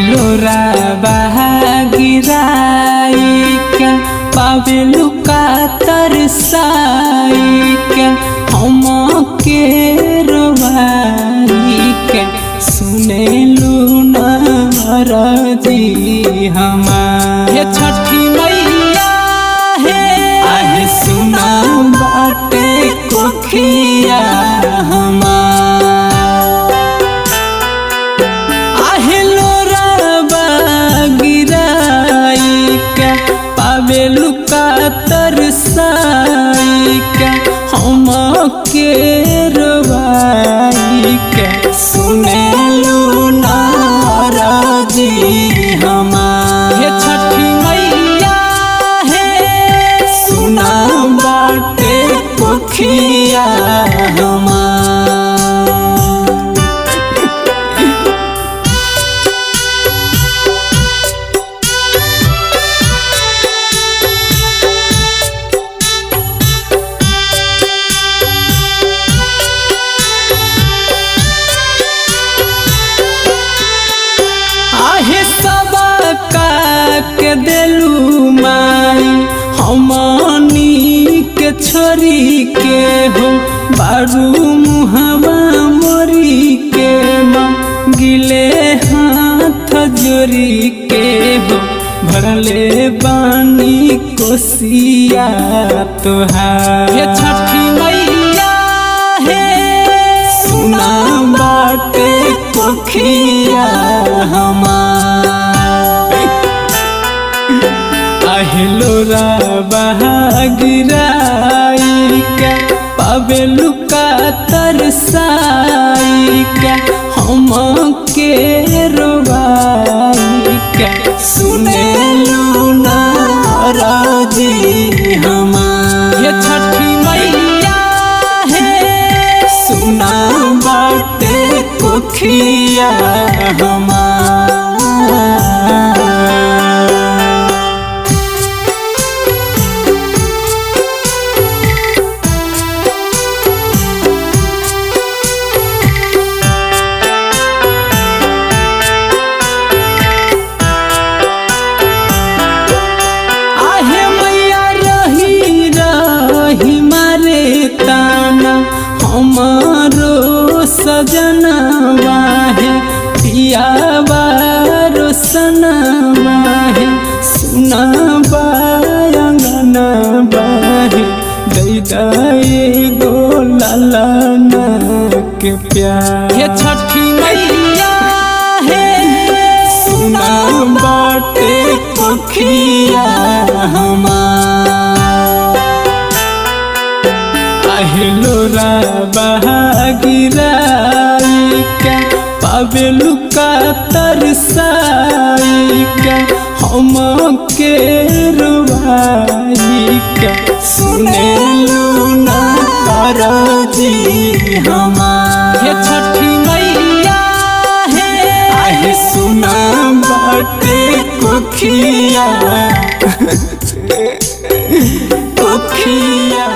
लोरा गिराई के पावे लुका तरसाई के हम के रोवाई के सुने लूना रजी हमारे छठी मैया है आहे सुना बाटे कोखिया लुका तरसाई के हम के रोवाई के सुने लूना राजी हमारे छठी मैया है सुना बाटे कोखिया के देलू माई हमनी के छोरी के हो बारू मुहवा मोरी के गिले हाथ जोरी के हो भरले बानी कोसिया तोहार छठी मैया है सुना बाटे कोखिया लोरा गिराई के पावे लुका तरसाई के हम के रोवाई के सुने लूना राजी हमारे छठी मैया है सुना बाटे कोखिया हमारो सजनवा है पियावा रोशनवा है सुनावा अंगनवा है दई गो लालना के प्यार ये छठी मैया है सुना बाटे कोखिया लोरा गिराई के पावे लुका तरसाई के हम के रोवाई के सुने लूना राजी हमारे छठी मैया है आहे सुना बाटे कोखिया कोखिया।